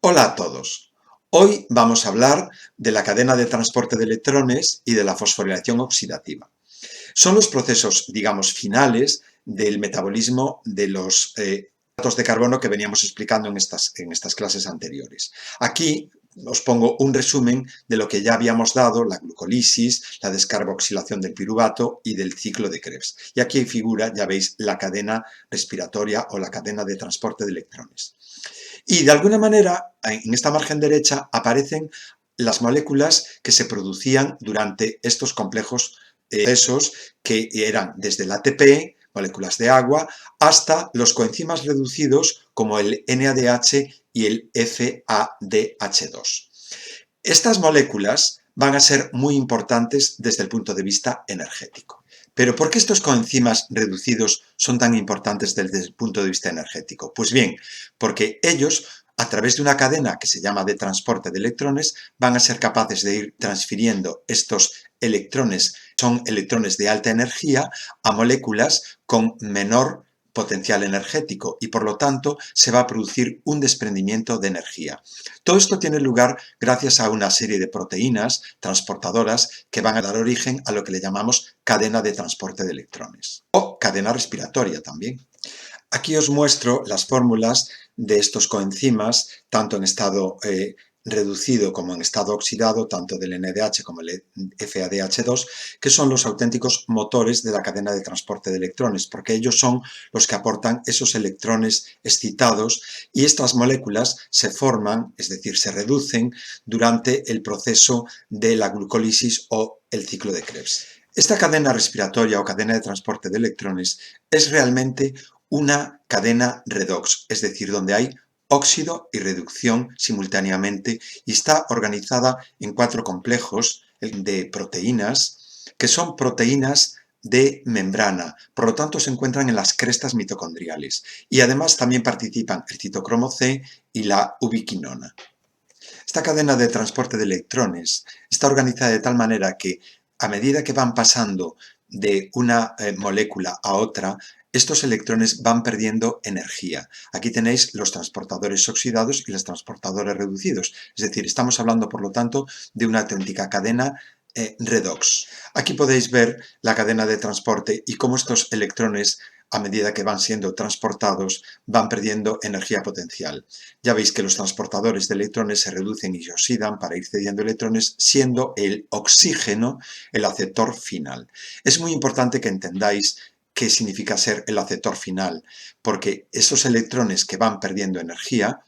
Hola a todos. Hoy vamos a hablar de la cadena de transporte de electrones y de la fosforilación oxidativa. Son los procesos, digamos, finales del metabolismo de los hidratos de carbono que veníamos explicando en estas clases anteriores. Aquí os pongo un resumen de lo que ya habíamos dado, la glucólisis, la descarboxilación del piruvato y del ciclo de Krebs. Y aquí figura, ya veis, la cadena respiratoria o la cadena de transporte de electrones. Y de alguna manera, en esta margen derecha aparecen las moléculas que se producían durante estos complejos procesos que eran desde el ATP, moléculas de agua, hasta los coenzimas reducidos como el NADH y el FADH2. Estas moléculas van a ser muy importantes desde el punto de vista energético. Pero ¿por qué estos coenzimas reducidos son tan importantes desde el punto de vista energético? Pues bien, porque ellos, a través de una cadena que se llama de transporte de electrones, van a ser capaces de ir transfiriendo estos electrones, son electrones de alta energía, a moléculas con menor potencial energético y por lo tanto se va a producir un desprendimiento de energía. Todo esto tiene lugar gracias a una serie de proteínas transportadoras que van a dar origen a lo que le llamamos cadena de transporte de electrones o cadena respiratoria también. Aquí os muestro las fórmulas de estos coenzimas, tanto en estado reducido como en estado oxidado, tanto del NADH como el FADH2, que son los auténticos motores de la cadena de transporte de electrones, porque ellos son los que aportan esos electrones excitados y estas moléculas se forman, es decir, se reducen durante el proceso de la glucólisis o el ciclo de Krebs. Esta cadena respiratoria o cadena de transporte de electrones es realmente una cadena redox, es decir, donde hay óxido y reducción simultáneamente y está organizada en 4 complejos de proteínas que son proteínas de membrana, por lo tanto se encuentran en las crestas mitocondriales y además también participan el citocromo C y la ubiquinona. Esta cadena de transporte de electrones está organizada de tal manera que a medida que van pasando de una molécula a otra, estos electrones van perdiendo energía. Aquí tenéis los transportadores oxidados y los transportadores reducidos. Es decir, estamos hablando, por lo tanto, de una auténtica cadena redox. Aquí podéis ver la cadena de transporte y cómo estos electrones, a medida que van siendo transportados, van perdiendo energía potencial. Ya veis que los transportadores de electrones se reducen y se oxidan para ir cediendo electrones, siendo el oxígeno el aceptor final. Es muy importante que entendáis qué significa ser el aceptor final, porque esos electrones que van perdiendo energía,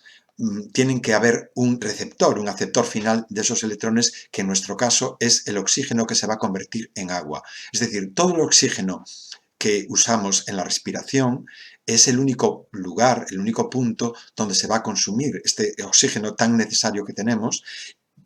tienen que haber un receptor, un aceptor final de esos electrones, que en nuestro caso es el oxígeno que se va a convertir en agua. Es decir, todo el oxígeno que usamos en la respiración es el único lugar, el único punto donde se va a consumir este oxígeno tan necesario que tenemos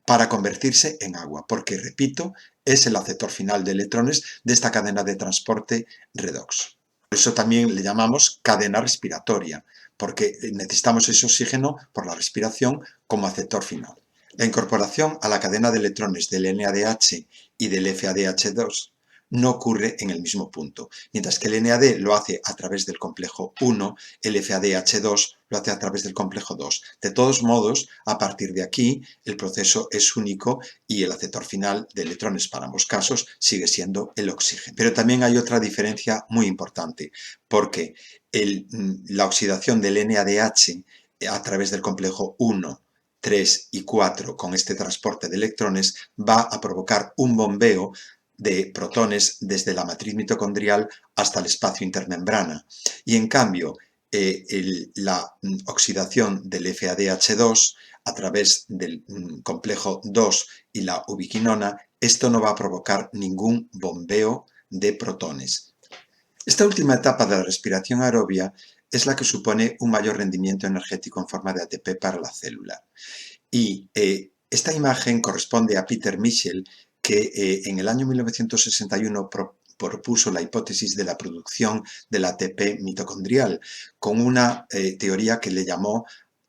para convertirse en agua, porque, repito, es el aceptor final de electrones de esta cadena de transporte redox. Por eso también le llamamos cadena respiratoria, porque necesitamos ese oxígeno por la respiración como aceptor final. La incorporación a la cadena de electrones del NADH y del FADH2 no ocurre en el mismo punto. Mientras que el NAD lo hace a través del complejo 1, el FADH2 lo hace a través del complejo 2. De todos modos, a partir de aquí, el proceso es único y el aceptor final de electrones para ambos casos sigue siendo el oxígeno. Pero también hay otra diferencia muy importante, porque la oxidación del NADH a través del complejo 1, 3 y 4 con este transporte de electrones va a provocar un bombeo de protones desde la matriz mitocondrial hasta el espacio intermembrana. Y en cambio, la oxidación del FADH2 a través del complejo 2 y la ubiquinona, esto no va a provocar ningún bombeo de protones. Esta última etapa de la respiración aerobia es la que supone un mayor rendimiento energético en forma de ATP para la célula. Y esta imagen corresponde a Peter Michel, que en el año 1961 propuso la hipótesis de la producción del ATP mitocondrial con una teoría que le llamó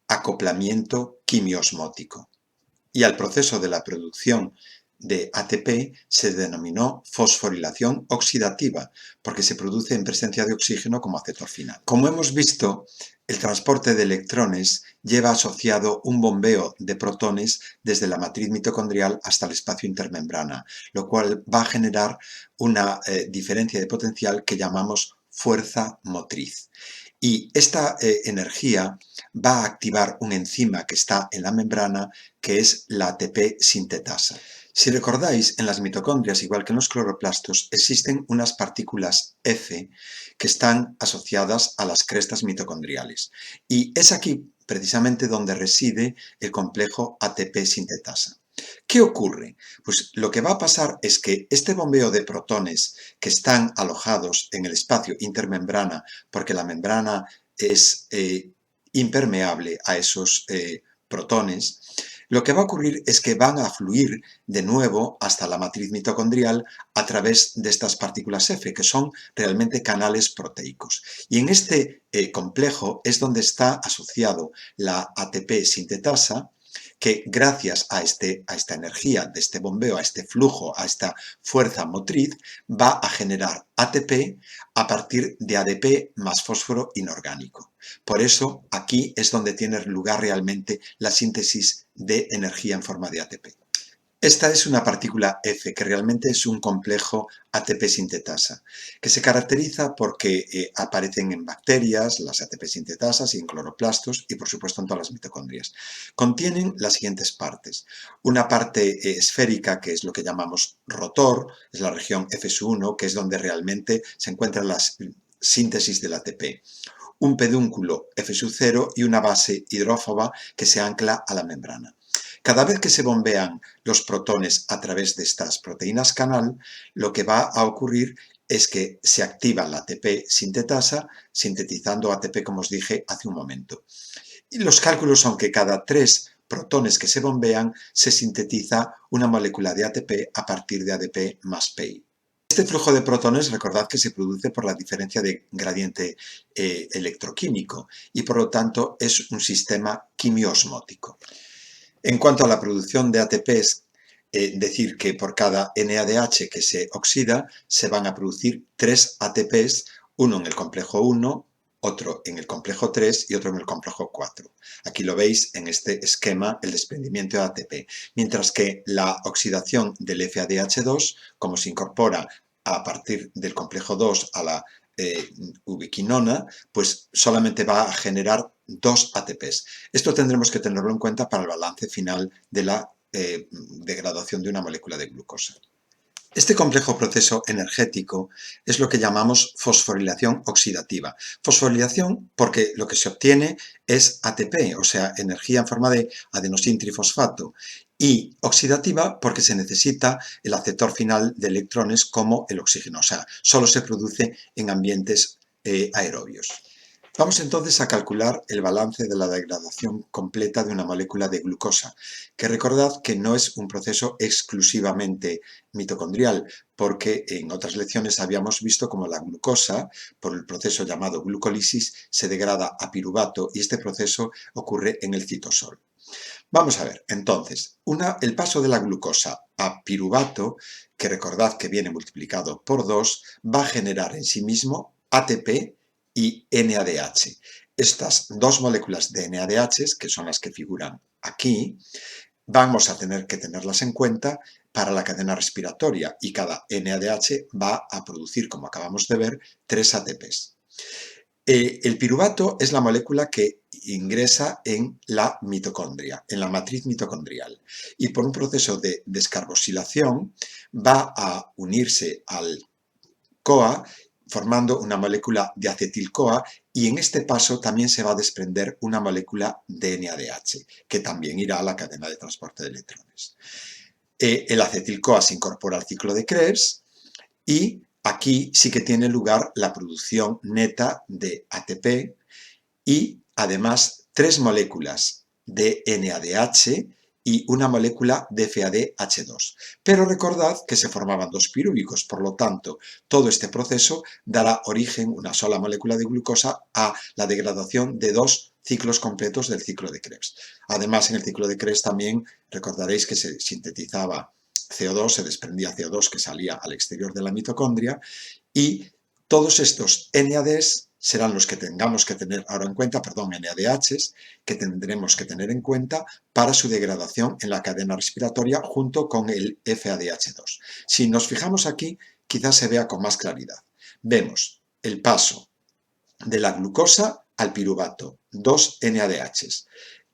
acoplamiento quimiosmótico. Y al proceso de la producción de ATP se denominó fosforilación oxidativa, porque se produce en presencia de oxígeno como aceptor final. Como hemos visto, el transporte de electrones lleva asociado un bombeo de protones desde la matriz mitocondrial hasta el espacio intermembrana, lo cual va a generar una diferencia de potencial que llamamos fuerza motriz. Y esta energía va a activar una enzima que está en la membrana, que es la ATP sintetasa. Si recordáis, en las mitocondrias, igual que en los cloroplastos, existen unas partículas F que están asociadas a las crestas mitocondriales. Y es aquí precisamente donde reside el complejo ATP sintetasa. ¿Qué ocurre? Pues lo que va a pasar es que este bombeo de protones que están alojados en el espacio intermembrana, porque la membrana es impermeable a esos protones, lo que va a ocurrir es que van a fluir de nuevo hasta la matriz mitocondrial a través de estas partículas F, que son realmente canales proteicos. Y en este complejo es donde está asociado la ATP sintetasa, que gracias a esta energía de este bombeo, a este flujo, a esta fuerza motriz, va a generar ATP a partir de ADP más fósforo inorgánico. Por eso aquí es donde tiene lugar realmente la síntesis de energía en forma de ATP. Esta es una partícula F, que realmente es un complejo ATP sintetasa, que se caracteriza porque aparecen en bacterias, las ATP sintetasas, y en cloroplastos, y por supuesto en todas las mitocondrias. Contienen las siguientes partes. Una parte esférica, que es lo que llamamos rotor, es la región F1, que es donde realmente se encuentran las síntesis del ATP. Un pedúnculo F0 y una base hidrófoba que se ancla a la membrana. Cada vez que se bombean los protones a través de estas proteínas canal, lo que va a ocurrir es que se activa la ATP sintetasa, sintetizando ATP, como os dije hace un momento. Y los cálculos son que cada 3 protones que se bombean se sintetiza una molécula de ATP a partir de ADP más PI. Este flujo de protones, recordad que se produce por la diferencia de gradiente electroquímico y por lo tanto es un sistema quimiosmótico. En cuanto a la producción de ATPs, decir que por cada NADH que se oxida se van a producir 3 ATPs, uno en el complejo 1, otro en el complejo 3 y otro en el complejo 4. Aquí lo veis en este esquema, el desprendimiento de ATP. Mientras que la oxidación del FADH2, como se incorpora a partir del complejo 2 a la ubiquinona, pues solamente va a generar 2 ATPs. Esto tendremos que tenerlo en cuenta para el balance final de la degradación de una molécula de glucosa. Este complejo proceso energético es lo que llamamos fosforilación oxidativa. Fosforilación porque lo que se obtiene es ATP, o sea, energía en forma de adenosintrifosfato, y oxidativa porque se necesita el aceptor final de electrones como el oxígeno, o sea, solo se produce en ambientes aerobios. Vamos entonces a calcular el balance de la degradación completa de una molécula de glucosa, que recordad que no es un proceso exclusivamente mitocondrial, porque en otras lecciones habíamos visto cómo la glucosa, por el proceso llamado glucólisis, se degrada a piruvato y este proceso ocurre en el citosol. Vamos a ver, entonces, el paso de la glucosa a piruvato, que recordad que viene multiplicado por 2, va a generar en sí mismo ATP y NADH. Estas dos moléculas de NADH, que son las que figuran aquí, vamos a tener que tenerlas en cuenta para la cadena respiratoria y cada NADH va a producir, como acabamos de ver, 3 ATPs. El piruvato es la molécula que ingresa en la mitocondria, en la matriz mitocondrial, y por un proceso de descarboxilación va a unirse al CoA formando una molécula de acetil-CoA y en este paso también se va a desprender una molécula de NADH, que también irá a la cadena de transporte de electrones. El acetil-CoA se incorpora al ciclo de Krebs y aquí sí que tiene lugar la producción neta de ATP y además 3 moléculas de NADH y una molécula de FADH2. Pero recordad que se formaban 2 pirúvicos, por lo tanto, todo este proceso dará origen, una sola molécula de glucosa, a la degradación de 2 ciclos completos del ciclo de Krebs. Además, en el ciclo de Krebs también recordaréis que se sintetizaba CO2, se desprendía CO2 que salía al exterior de la mitocondria, y todos estos NADs serán los que tengamos que tener ahora en cuenta, NADHs, que tendremos que tener en cuenta para su degradación en la cadena respiratoria junto con el FADH2. Si nos fijamos aquí, quizás se vea con más claridad. Vemos el paso de la glucosa al piruvato, 2 NADHs.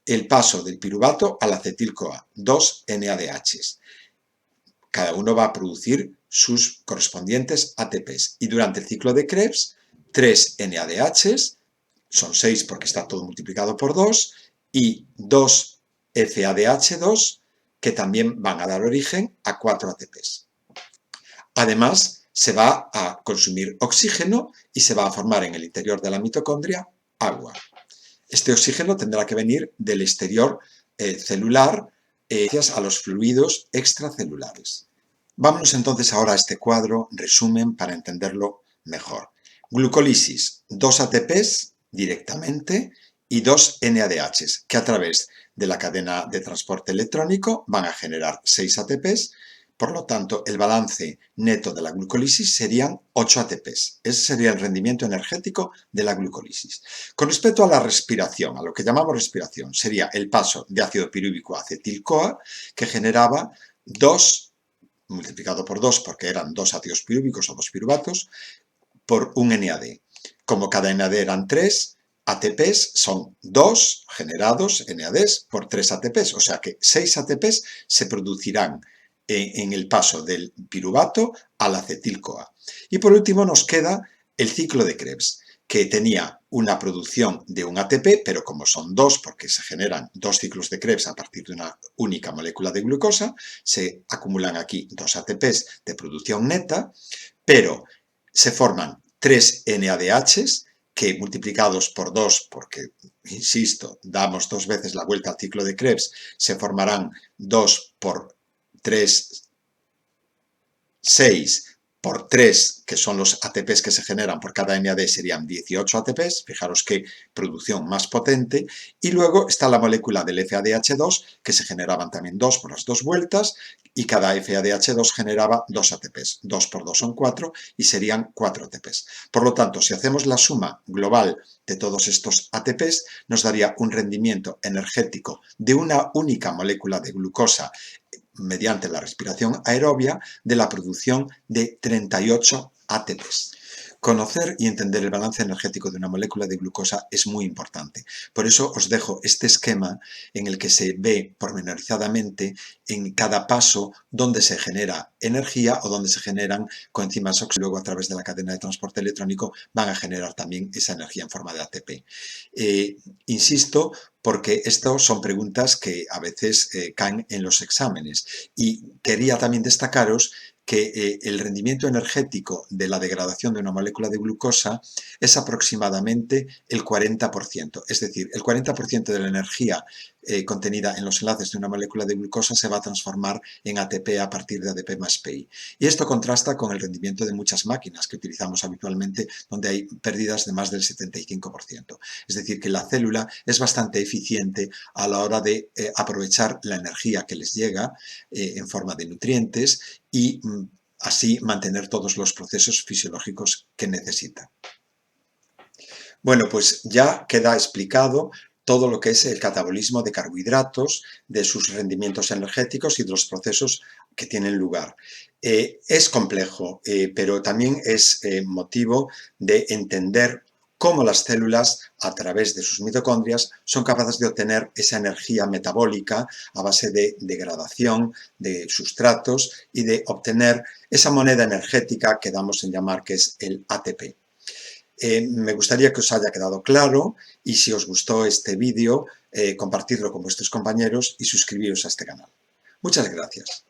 El paso del piruvato al acetil-CoA, 2 NADHs. Cada uno va a producir sus correspondientes ATPs. Y durante el ciclo de Krebs, 3 NADHs, son 6 porque está todo multiplicado por 2, y 2 FADH2, que también van a dar origen a 4 ATPs. Además, se va a consumir oxígeno y se va a formar en el interior de la mitocondria agua. Este oxígeno tendrá que venir del exterior celular gracias a los fluidos extracelulares. Vámonos entonces ahora a este cuadro, resumen, para entenderlo mejor. Glucólisis, 2 ATPs directamente y 2 NADHs, que a través de la cadena de transporte electrónico van a generar 6 ATPs. Por lo tanto, el balance neto de la glucólisis serían 8 ATPs. Ese sería el rendimiento energético de la glucólisis. Con respecto a la respiración, a lo que llamamos respiración, sería el paso de ácido pirúvico a acetil-CoA, que generaba 2 multiplicado por 2 porque eran 2 ácidos pirúvicos o 2 piruvatos, por un NAD. Como cada NAD eran 3 ATPs, son 2 generados NADs por 3 ATPs, o sea que 6 ATPs se producirán en el paso del piruvato al acetil-CoA. Y por último nos queda el ciclo de Krebs, que tenía una producción de un ATP, pero como son 2, porque se generan 2 ciclos de Krebs a partir de una única molécula de glucosa, se acumulan aquí 2 ATPs de producción neta, pero se forman 3 NADHs que multiplicados por 2, porque, insisto, damos 2 veces la vuelta al ciclo de Krebs, se formarán 2 por 3, 6 por 3, que son los ATPs que se generan por cada NAD, serían 18 ATPs, fijaros qué producción más potente, y luego está la molécula del FADH2, que se generaban también 2 por las 2 vueltas, y cada FADH2 generaba 2 ATPs, 2 por 2 son 4, y serían 4 ATPs. Por lo tanto, si hacemos la suma global de todos estos ATPs, nos daría un rendimiento energético de una única molécula de glucosa mediante la respiración aerobia de la producción de 38 ATPs. Conocer y entender el balance energético de una molécula de glucosa es muy importante. Por eso os dejo este esquema en el que se ve pormenorizadamente en cada paso dónde se genera energía o dónde se generan coenzimas oxidativas. Luego a través de la cadena de transporte electrónico van a generar también esa energía en forma de ATP. Insisto, porque estas son preguntas que a veces caen en los exámenes. Y quería también destacaros que el rendimiento energético de la degradación de una molécula de glucosa es aproximadamente el 40%. Es decir, el 40% de la energía contenida en los enlaces de una molécula de glucosa se va a transformar en ATP a partir de ADP más PI. Y esto contrasta con el rendimiento de muchas máquinas que utilizamos habitualmente, donde hay pérdidas de más del 75%. Es decir, que la célula es bastante eficiente a la hora de aprovechar la energía que les llega en forma de nutrientes y así mantener todos los procesos fisiológicos que necesita. Bueno, pues ya queda explicado todo lo que es el catabolismo de carbohidratos, de sus rendimientos energéticos y de los procesos que tienen lugar. Es complejo, pero también es motivo de entender cómo las células, a través de sus mitocondrias, son capaces de obtener esa energía metabólica a base de degradación de sustratos y de obtener esa moneda energética que damos en llamar que es el ATP. Me gustaría que os haya quedado claro y si os gustó este vídeo, compartidlo con vuestros compañeros y suscribiros a este canal. Muchas gracias.